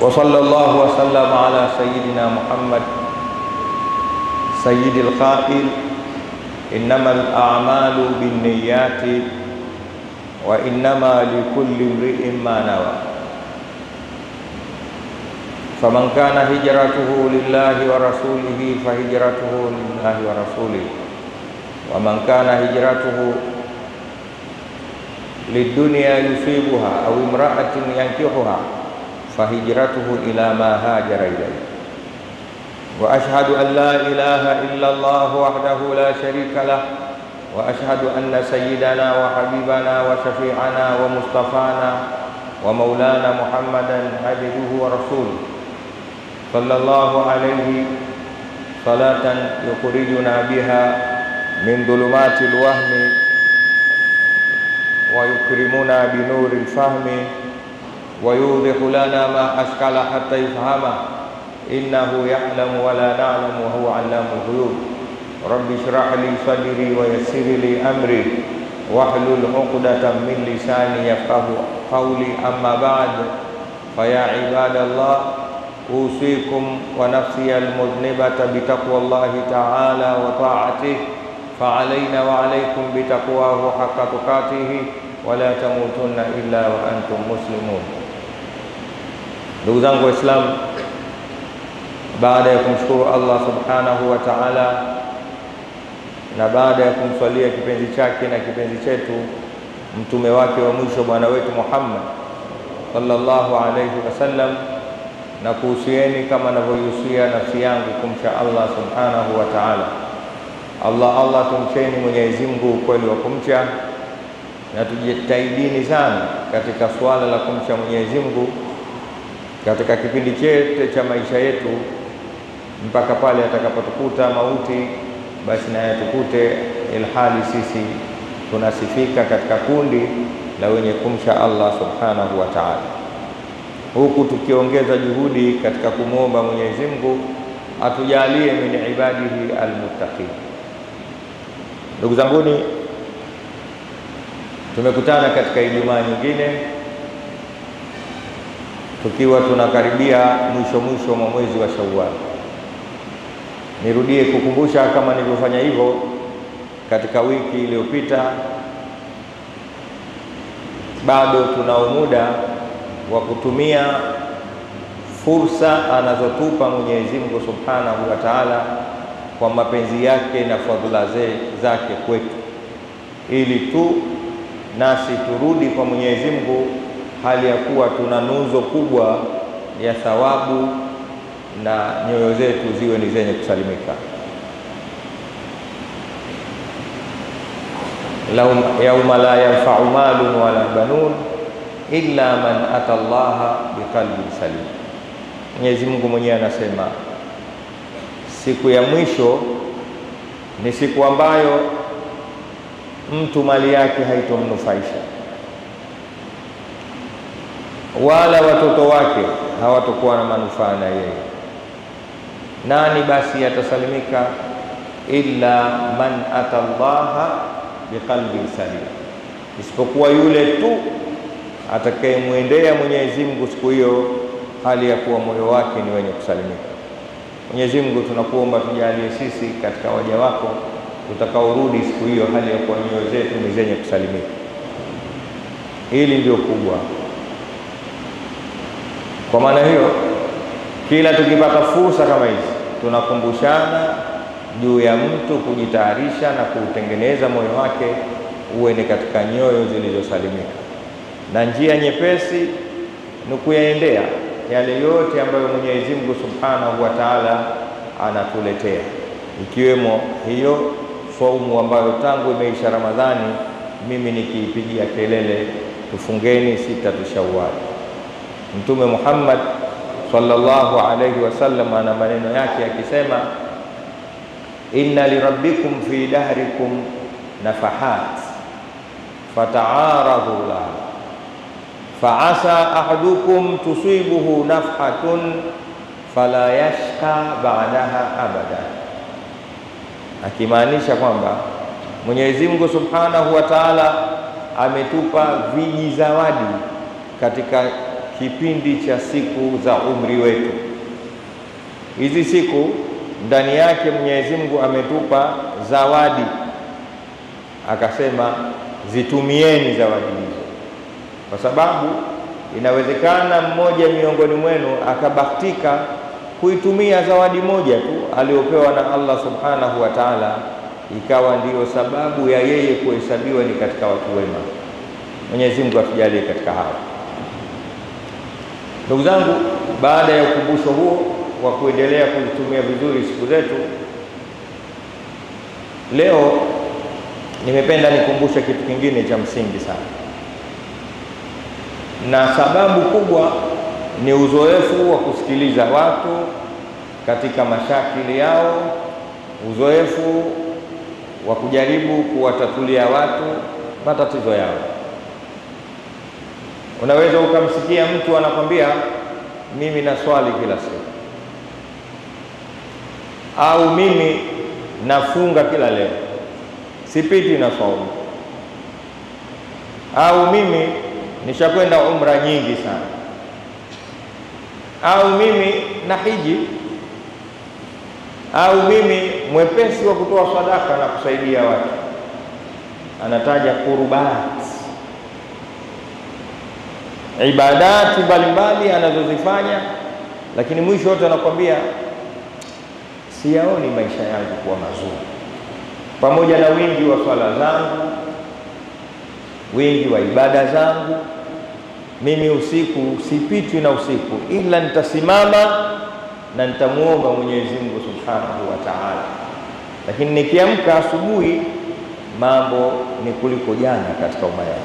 وصلى الله وسلم على سيدنا محمد سيد القائل إنما الأعمال بالنيات وإنما لكل امرئ ما نوى فمن كان هجرته لله ورسوله فهجرته لله ورسوله ومن كان هجرته للدنيا يصيبها أو امرأة ينكحها فهجرته إلى ما هاجر إليه وأشهد أن لا إله إلا الله وحده لا شريك له وأشهد أن سيدنا وحبيبنا وشفيعنا ومصطفانا ومولانا محمدا عبده ورسوله صلى الله عليه صلاة يخرجنا بها من ظلمات الوهم ويكرمنا بنور الفهم ويوضح لنا ما أشكال حتى يفهمه إنه يعلم ولا نعلم وهو علام الغيوب رب اشرح لي صدري ويسر لي أمري واحلل عقدة من لساني يفقه قولي أما بعد فيا عباد الله أوصيكم ونفسي المذنبة بتقوى الله تعالى وطاعته فعلينا وعليكم بتقواه حق تقاته ولا تموتن إلا وأنتم مسلمون. Ndugu zangu Waislamu, baada ya kumshukuru Allah subhanahu wa ta'ala na baada ya kumswalia kipenzi chake na kipenzi chetu mtume wake wa mwisho bwana wetu Muhammad sallallahu alayhi wasallam, na kuhusieni kama ninavyohusia nafsi yangu kumcha Allah subhanahu wa ta'ala. Allah tumcheni Mwenyezi Mungu kweli wa kumcha, na tujitahidini sana katika swala la kumcha Mwenyezi Mungu katika kipindi chote cha maisha yetu mpaka pale atakapotukuta mauti, basi na yatukute ilhali sisi tunasifika katika kundi la wenye kumcha Allah subhanahu wa ta'ala, huku tukiongeza juhudi katika kumuomba Mwenyezi Mungu atujalie min ibadihi almuttaqin. Ndugu zanguni, tumekutana katika Ijumaa nyingine tukiwa tunakaribia mwisho mwa mwezi wa Shawwal. Nirudie kukumbusha kama nilivyofanya hivyo katika wiki iliyopita, bado tunao muda wa kutumia fursa anazotupa Mwenyezi Mungu Subhanahu wa Ta'ala kwa mapenzi yake na fadhila zake kwetu, ili tu nasi turudi kwa Mwenyezi Mungu hali ya kuwa tuna nuzo kubwa ya thawabu na nyoyo zetu ziwe ni zenye kusalimika. Yauma la yanfa'u malun wala banun illa man ata Allah biqalbin salim. Mwenyezi Mungu mwenyewe anasema siku ya mwisho ni siku ambayo mtu mali yake haitomnufaisha, wala watoto wake hawatakuwa na manufaa na yeye. Nani basi atasalimika? Illa man ata Allah biqalbin salim, isipokuwa yule tu atakayemwendea Mwenyezi Mungu siku hiyo hali ya kuwa moyo wake ni wenye kusalimika. Mwenyezi Mungu tunakuomba tujalie sisi katika waja wako tutakaorudi siku hiyo hali ya kuwa nyoyo zetu ni zenye kusalimika. Hili ndio kubwa. Kwa maana hiyo, kila tukipata fursa kama hizi tunakumbushana juu ya mtu kujitayarisha na kuutengeneza moyo wake uwe ni katika nyoyo zilizosalimika, na njia nyepesi ni kuyaendea yale yote ambayo Mwenyezi Mungu Subhanahu wa Ta'ala anatuletea, ikiwemo hiyo saumu ambayo tangu imeisha Ramadhani mimi nikiipigia kelele tufungeni sita Shawwal. Mtume Muhammad sallallahu alayhi wasallam ana maneno yake akisema, inna lirabbikum fi dahrikum nafahat fata'aradhu laha fa'asa ahadukum tusibuhu nafhatun fala yashqa ba'daha abada. Akimaanisha kwamba Mwenyezi Mungu Subhanahu wa Ta'ala ametupa vijizawadi katika kipindi cha siku za umri wetu. Hizi siku ndani yake Mwenyezi Mungu ametupa zawadi, akasema zitumieni zawadi hizo, kwa sababu inawezekana mmoja miongoni mwenu akabahatika kuitumia zawadi moja tu aliyopewa na Allah subhanahu wa ta'ala, ikawa ndiyo sababu ya yeye kuhesabiwa ni katika watu wema. Mwenyezi Mungu atujalie katika hao. Ndugu zangu, baada ya ukumbusho huo wa kuendelea kuzitumia vizuri siku zetu, leo nimependa nikumbushe kitu kingine cha msingi sana, na sababu kubwa ni uzoefu wa kusikiliza watu katika mashakili yao, uzoefu wa kujaribu kuwatatulia watu matatizo yao. Unaweza ukamsikia mtu anakwambia mimi naswali kila siku, au mimi nafunga kila leo, sipiti na saumu, au mimi nishakwenda umra nyingi sana, au mimi nahiji, au mimi mwepesi wa kutoa sadaka na kusaidia watu. Anataja qurbat, ibadati mbalimbali anazozifanya, lakini mwisho wote anakwambia siyaoni maisha yangu kuwa mazuri. Pamoja na wingi wa swala zangu, wingi wa ibada zangu, mimi usiku sipitwi na usiku, ila nitasimama na nitamuomba Mwenyezi Mungu Subhanahu wa Ta'ala, lakini nikiamka asubuhi mambo ni kuliko jana katika umaya.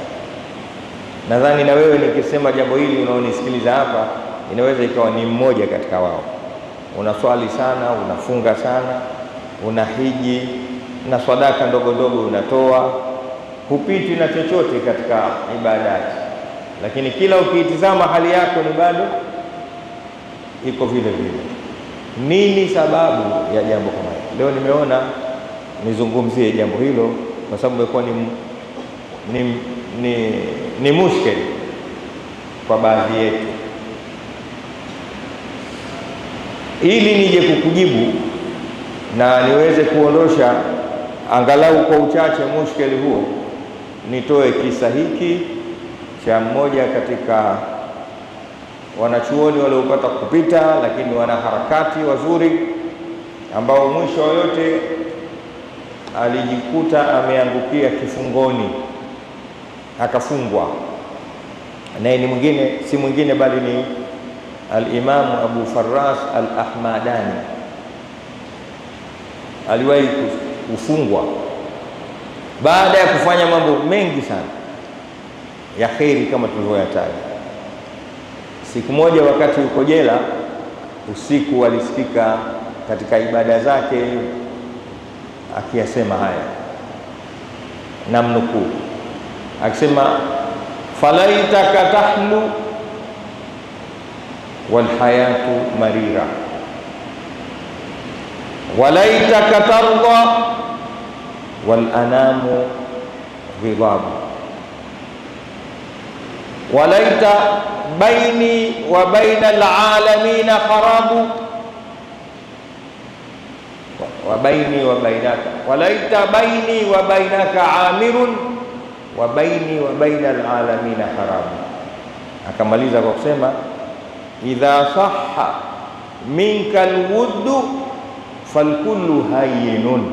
Nadhani na wewe nikisema jambo hili unaonisikiliza hapa, inaweza ikawa ni mmoja katika wao. Unaswali sana, unafunga sana, unahiji na sadaka ndogo ndogo unatoa, hupiti na chochote katika ibadati, lakini kila ukiitizama hali yako ni bado iko vile vile. Nini sababu ya jambo kama hili? Leo nimeona nizungumzie jambo hilo kwa sababu imekuwa ni mushkeli kwa baadhi yetu. Ili nije kukujibu na niweze kuondosha angalau kwa uchache mushkeli huo, nitoe kisa hiki cha mmoja katika wanachuoni waliopata kupita, lakini wanaharakati wazuri, ambao mwisho yote alijikuta ameangukia kifungoni, akafungwa. Naye ni mwingine, si mwingine bali ni al-Imam Abu Farras al-Ahmadani. Aliwahi kufungwa baada ya kufanya mambo mengi sana ya kheri kama tulivyoyataja. Siku moja wakati yuko jela, usiku alisikika katika ibada zake akiyasema haya, namnukuu, akisema falaitaka tahlu wal hayatu marira, walaitaka tarda wal anamu ghidhabu, walaita baini wa baina alalamina kharabu wa baini wa bainaka, walaita baini wa bainaka amirun wa baini wa baina alalamina kharabu. Akamaliza kwa kusema idha sahha minka alwuddu falkullu hayyinun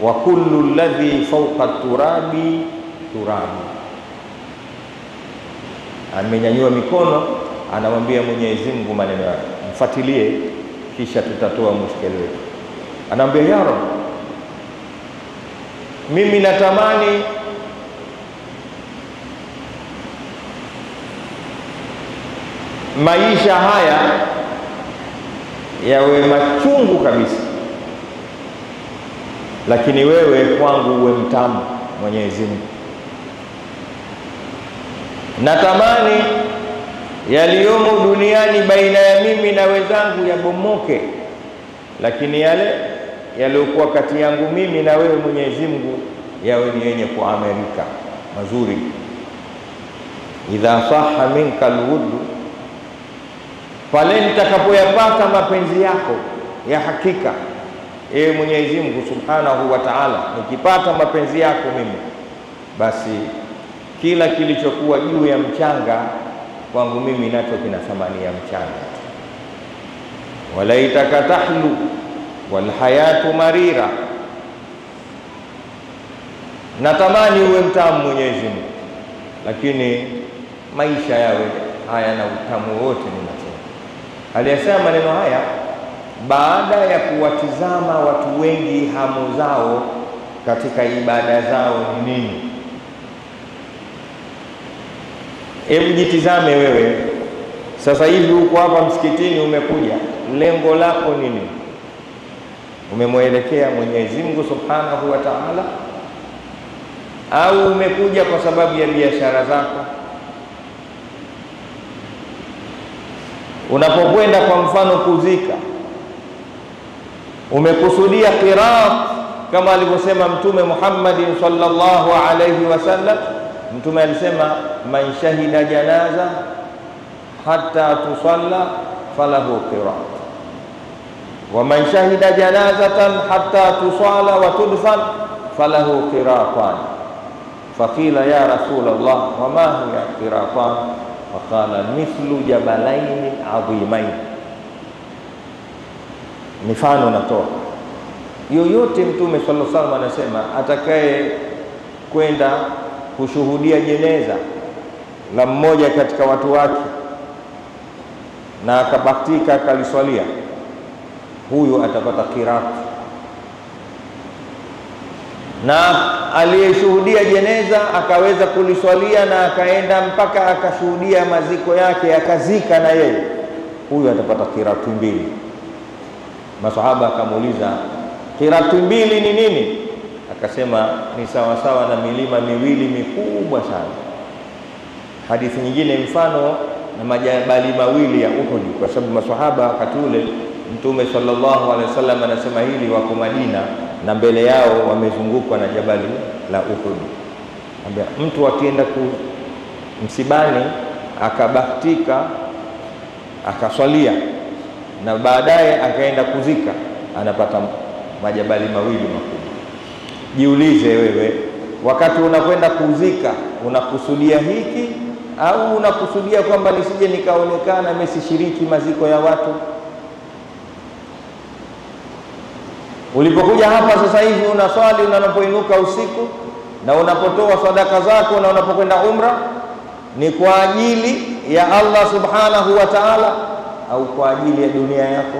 wa kullu alladhi fawqa turabi turabu. Amenyanyua mikono, anamwambia Mwenyezi Mungu maneno yake, mfuatilie kisha tutatoa mushkeli wetu. Anamwambia ya Rabb, mimi natamani maisha haya yawe machungu kabisa, lakini wewe kwangu uwe mtamu Mwenyezi Mungu. Natamani yaliyomo duniani baina ya mimi na wenzangu yabomoke, lakini yale yaliyokuwa kati yangu mimi na wewe Mwenyezi Mungu yawe ni yenye kuamerika mazuri. Idha sahha minka alwudd pale nitakapoyapata mapenzi yako ya hakika, ewe Mwenyezi Mungu Subhanahu wa Ta'ala, nikipata mapenzi yako mimi, basi kila kilichokuwa juu ya mchanga kwangu mimi nacho kina thamani ya mchanga. Walaitaka tahlu wal hayatu marira, natamani uwe mtamu Mwenyezi Mungu, lakini maisha yawe hayana utamu wote. Aliyesema maneno haya baada ya kuwatizama watu wengi hamu zao katika ibada zao ni nini. Hebu jitizame wewe sasa hivi, uko hapa msikitini, umekuja, lengo lako nini? Umemwelekea Mwenyezi Mungu Subhanahu wa Ta'ala, au umekuja kwa sababu ya biashara zako? Unapokwenda kwa mfano kuzika, umekusudia qirat kama alivyosema Mtume Muhammad sallallahu alayhi wasallam? Mtume alisema man shahida janaza hatta tusalla falahu qirat, wa man shahida janazatan hatta tusalla wa tudfan falahu qiratan. Faqila ya Rasulullah wa ma hiya qiratan? Faqala mithlu jabalaini adhimain. Mifano natoa yoyote, Mtume sallallahu alaihi wasallam anasema atakaye kwenda kushuhudia jeneza la mmoja katika watu wake na akabahatika akaliswalia, huyu atapata qirat. Na aliyeshuhudia jeneza akaweza kuliswalia na akaenda mpaka akashuhudia maziko yake akazika na yeye, huyu atapata qiratu mbili. Masahaba akamuuliza, qiratu mbili ni nini? Akasema ni sawa sawa na milima miwili mikubwa sana. Hadithi nyingine mfano na majabali mawili ya Uhud, kwa sababu maswahaba wakati ule Mtume sallallahu alaihi wasallam anasema hili wako Madina na mbele yao wamezungukwa na jabali la Uhud. Ambia mtu akienda msibani akabahatika akaswalia na baadaye akaenda kuzika, anapata majabali mawili makubwa. Jiulize wewe, wakati unakwenda kuzika unakusudia hiki au unakusudia kwamba nisije nikaonekana mimi sishiriki maziko ya watu? Ulipokuja hapa sasa hivi unaswali, unapoinuka usiku na unapotoa sadaka zako na unapokwenda umra, ni kwa ajili ya Allah Subhanahu wa Ta'ala au kwa ajili ya dunia yako?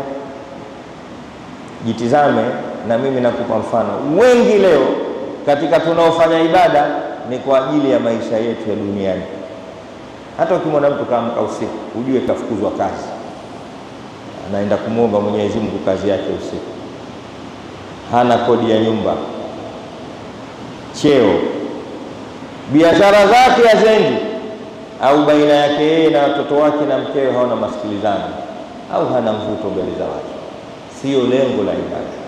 Jitizame. Na mimi nakupa mfano, wengi leo katika tunaofanya ibada ni kwa ajili ya maisha yetu ya duniani. Hata ukimwona mtu kaamka usiku, ujue kafukuzwa kazi, anaenda kumwomba Mwenyezi Mungu kazi yake usiku, hana kodi ya nyumba, cheo, biashara zake hazendi, au baina yake yeye na watoto wake na mkewe hawana masikilizano, au hana mvuto mbele za watu. Sio lengo la ibada.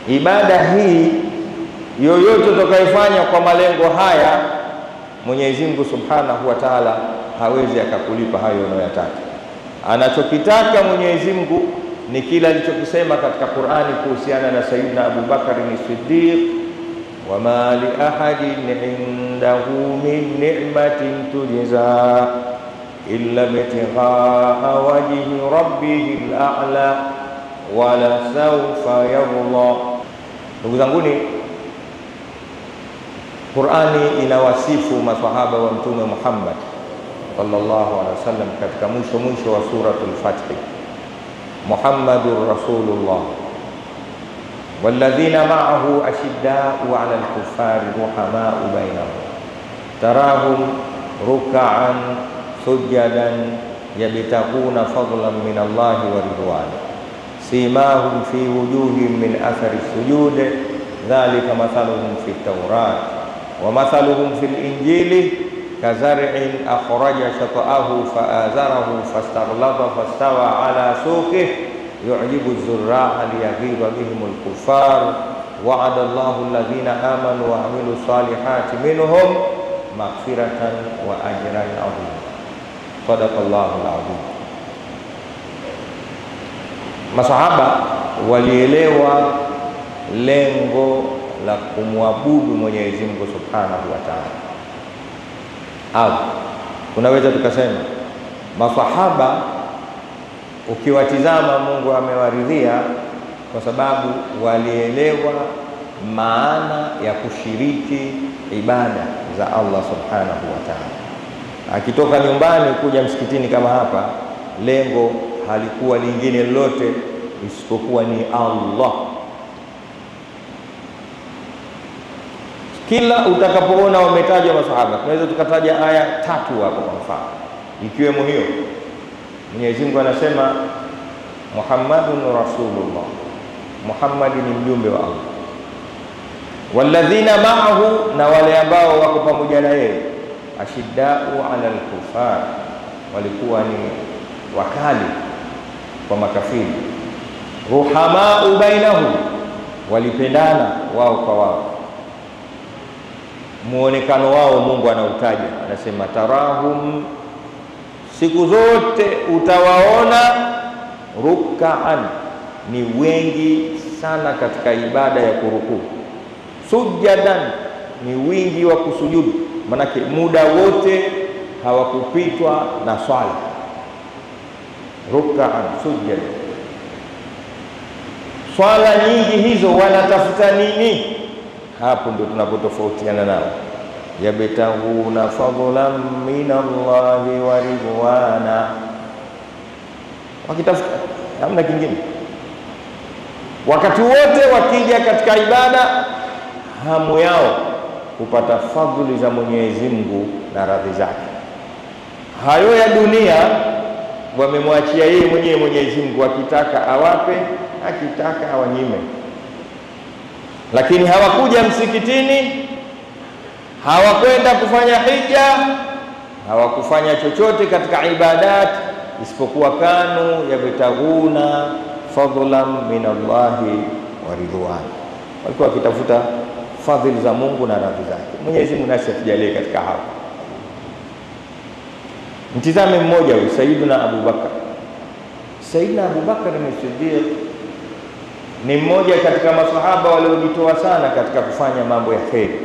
Ibada hii yoyote utakayofanya kwa malengo haya, Mwenyezi Mungu Subhanahu wa Ta'ala hawezi akakulipa hayo unayotaka. Anachokitaka Mwenyezi Mungu ni kila alichokisema katika Qur'ani kuhusiana na Sayyidina Abu Bakar as-Siddiq, wama li ahadin indahu min ni'matin tujza illa bitighaa wajhi rabbihil a'la wala sawfa yarda. Ndugu zanguni, Qur'ani inawasifu maswahaba wa Mtume Muhammad sallallahu alaihi wasallam katika mwisho wa suratul Fath, Muhammadur Rasulullah walladhina ma'ahu ashidda'u 'alal kuffari ruhama'u bainahum tarahum ruk'an sujadan yabtaguna fadlan min Allahi wa ridwana simahum fi wujuhihim min athari sujud dhalika mathaluhum fit tawrat wa mathaluhum fil injili kazar'in akhraja shata'ahu fa'azarahu fastaghlaba fastawa ala suqihi yu'jibu az-zurra'a liyaghiza bihimul kuffar wa'ada Allahu alladhina amanu wa 'amilus salihati minhum maghfiratan wa ajran 'azima. Sadaqallahu alazim. Masahaba walielewa lengo la kumwabudu Mwenyezi Mungu Subhanahu wa Ta'ala. Au tunaweza tukasema masahaba ukiwatizama Mungu amewaridhia kwa sababu walielewa maana ya kushiriki ibada za Allah Subhanahu wa Ta'ala. Akitoka nyumbani kuja msikitini kama hapa, lengo halikuwa lingine lolote isipokuwa ni Allah. Kila utakapoona wametajwa masahaba, tunaweza tukataja aya 3 hapo kwa mfano, ikiwemo hiyo Mwenyezi Mungu anasema Muhammadun Rasulullah, Muhammad ni mjumbe wa Allah. Walladhina ma'ahu, na wale ambao wako pamoja na yeye, ashiddau 'ala al-kufar, walikuwa ni wakali kwa makafiri. Ruhamau bainahum, walipendana wao kwa wao. Muonekano wao Mungu anautaja, anasema tarahum, siku zote utawaona, ruk'an, ni wengi sana katika ibada ya kurukuu, sujadan, ni wingi wa kusujudu, manake muda wote hawakupitwa na swala. Ruk'an sujad, swala nyingi hizo wanatafuta nini? Hapo ndio tunapotofautiana nao. Yabtaghuna fadlan minallahi wa ridwana, wakitafuta, hamna kingine. Wakati wote wakija katika ibada, hamu yao kupata fadhili za Mwenyezi Mungu na radhi zake. Hayo ya dunia wamemwachia yeye mwenyewe Mwenyezi Mungu, akitaka awape, akitaka awanyime. Lakini hawakuja msikitini, hawakwenda kufanya hija, hawakufanya chochote katika ibadat isipokuwa kanu yabtaghuna fadlan minallahi wa ridwan, walikuwa wakitafuta fadhili za Mungu na radhi zake. Mwenyezi Mungu nasi atujalie katika hapo. Mtizame mmoja huyu, Sayyiduna Abu Bakar. Sayyidina Abu Bakar as-Siddiq ni mmoja katika masahaba waliojitoa sana katika kufanya mambo ya kheri.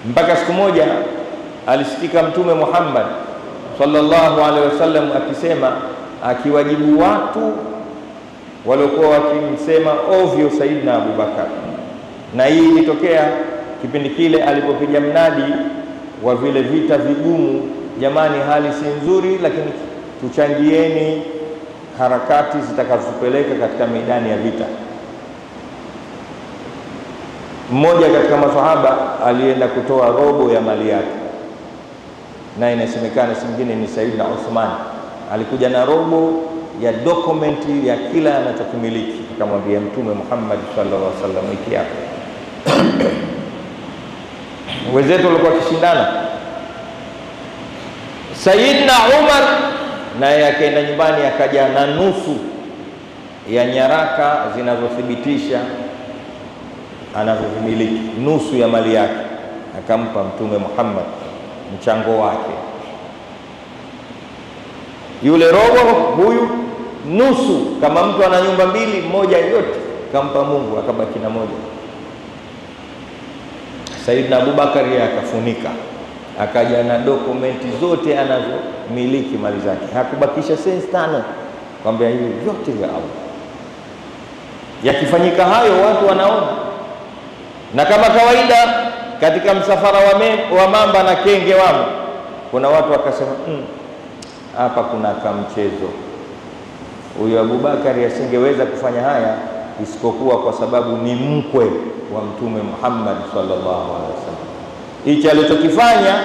Mpaka siku moja alisikika Mtume Muhammad sallallahu alaihi wasallam akisema, akiwajibu watu waliokuwa wakimsema ovyo Sayyidina Abu Bakar. Na hii ilitokea kipindi kile alipopiga mnadi wa vile vita vigumu, jamani, hali si nzuri, lakini tuchangieni harakati zitakazopeleka katika midani ya vita. Mmoja katika maswahaba alienda kutoa robo ya mali yake, na inasemekana singine ni Sayyidina Uthman, alikuja na robo ya dokumenti ya kila anachokimiliki, akamwambia Mtume Muhammad sallallahu alaihi wasallam, iki hapo. Wenzetu walikuwa kishindana. Sayyidina Umar naye akaenda nyumbani, akaja na nusu ya nyaraka zinazothibitisha anavyomiliki, nusu ya mali yake, akampa Mtume Muhammad mchango wake. Yule robo, huyu nusu, kama mtu ana nyumba mbili, moja yote kampa Mungu, akabaki na moja. Sayyidina Abubakar yeye akafunika, akaja na dokumenti zote anazomiliki mali zake, hakubakisha sensi tano, kwamba hivi vyote vya Allah. Yakifanyika hayo watu wanaona, na kama kawaida katika msafara wa mamba na kenge wamo, kuna watu wakasema hapa kuna kamchezo, huyu Abubakari asingeweza kufanya haya isipokuwa kwa sababu ni mkwe wa Mtume Muhammad sallallahu alaihi wasallam. Hichi alichokifanya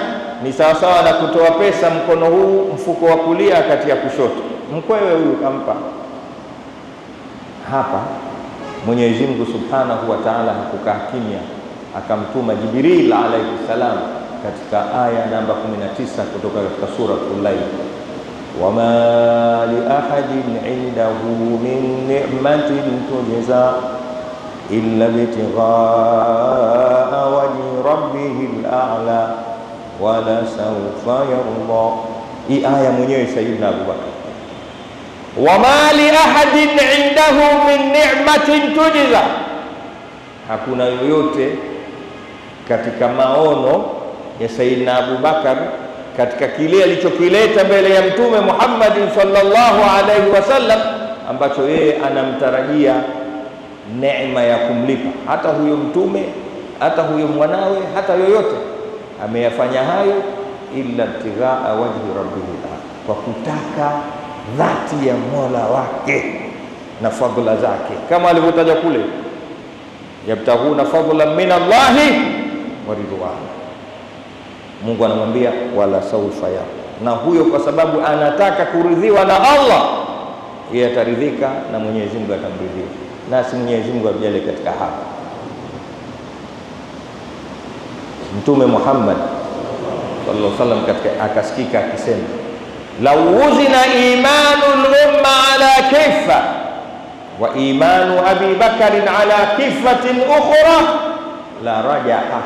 ni sawasawa na kutoa pesa mkono huu, mfuko wa kulia kati ya kushoto. Mkwewe huyu kampa. Hapa Mwenyezi Mungu Subhanahu wa Ta'ala hakukaa kimya, akamtuma Jibril alayhi salam katika aya namba 19 kutoka katika suratul Layl. Wama li ahadin indahu min ni'matin tujza illa bitighaa wajhi rabbihil a'la wa la sawfa yarda. Hii aya mwenyewe Sayyidina Abu Bakar, wama li ahadin indahu min ni'matin tujza, hakuna yoyote katika maono ya Sayyidina Abu Bakar katika kile alichokileta mbele ya Mtume Muhammad sallallahu alaihi wasallam ambacho yeye anamtarajia neema ya kumlipa. Hata huyo mtume, hata huyo mwanawe, hata yoyote ameyafanya hayo illa ibtighaa wajhi rabbih, kwa kutaka dhati ya Mola wake na fadhila zake, kama alivyotaja kule, yabtaghuna fadlan min Allahi wa ridwana. Mungu anamwambia wala saufa ya, na huyo kwa sababu anataka kuridhiwa na Allah, yeye ataridhika na Mwenyezi Mungu atamridhia. Nasi Mwenyezi Mungu ajalie katika hapa. Mtume Muhammad sallallahu alaihi wasallam katika akasikika akisema, law uzina imanul umma ala kiffa wa imanu Abi Bakr ala kiffatin ukhra la rajaha.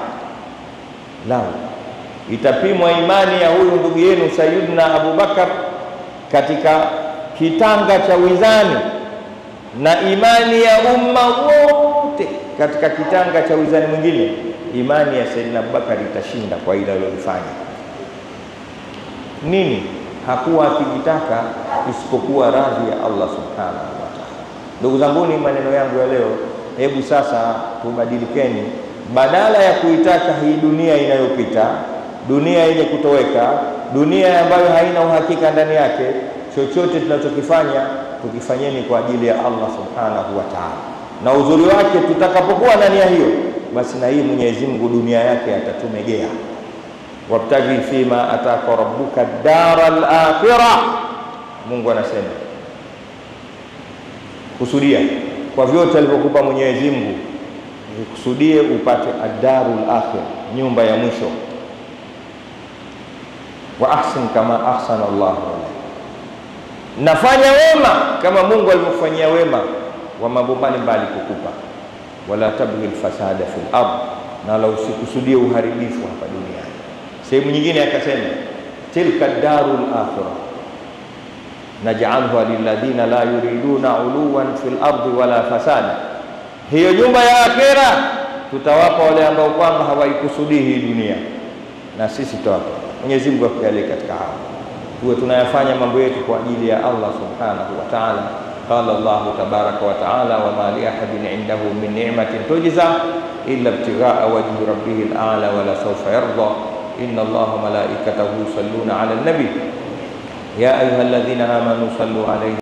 Lau itapimwa imani ya huyu ndugu yenu Sayyidina Abu Bakar katika kitanga cha wizani na imani ya umma wote katika kitanga cha wizani mwingine, imani ya Sayyidina Abu Bakar itashinda kwa ile alilofanya. Nini? Hakuwa akijitaka isipokuwa radhi ya Allah subhanahu wa ta'ala. Ndugu zanguni, maneno yangu ya leo, hebu sasa tubadilikeni, badala ya kuitaka hii dunia inayopita, dunia yenye kutoweka, dunia ambayo haina uhakika ndani yake, chochote tunachokifanya tukifanyeni kwa ajili ya Allah subhanahu wa ta'ala. Na uzuri wake, tutakapokuwa ndani ya hiyo, basi na hii Mwenyezi Mungu dunia yake atatumegea. Wabtaghi fima ataka rabbuka daral akhirah, Mungu anasema kusudia kwa vyote alivyokupa Mwenyezi Mungu, kusudie upate ad-darul akhirah, nyumba ya mwisho. Wa ahsin kama ahsana Allah alayk, nafanya wema kama Mungu alivyofanyia wema wa mambo mbalimbali kukupa. Wala tabghi al-fasada fil ard, na la usikusudie uharibifu hapa duniani. Sehemu nyingine akasema tilka darul akhirah naj'alha lilladhina la yuriduna uluwan fil ardi wala fasada, hiyo nyumba ya akhera tutawapa wale ambao kwamba hawaikusudii hii dunia, na sisi tutawapa. Mwenyezi Mungu akujalie katika hao, tuwe tunayafanya mambo yetu kwa ajili ya Allah subhanahu wa ta'ala. Qala Allah tabaraka wa ta'ala, wa ma li ahadin indahu min ni'matin tujza illa ibtighaa wajhi rabbihil a'la wa la sawfa yarda. Inna Allaha malaikatahu yusalluna 'alan nabi ya ayyuhalladhina amanu sallu 'alayhi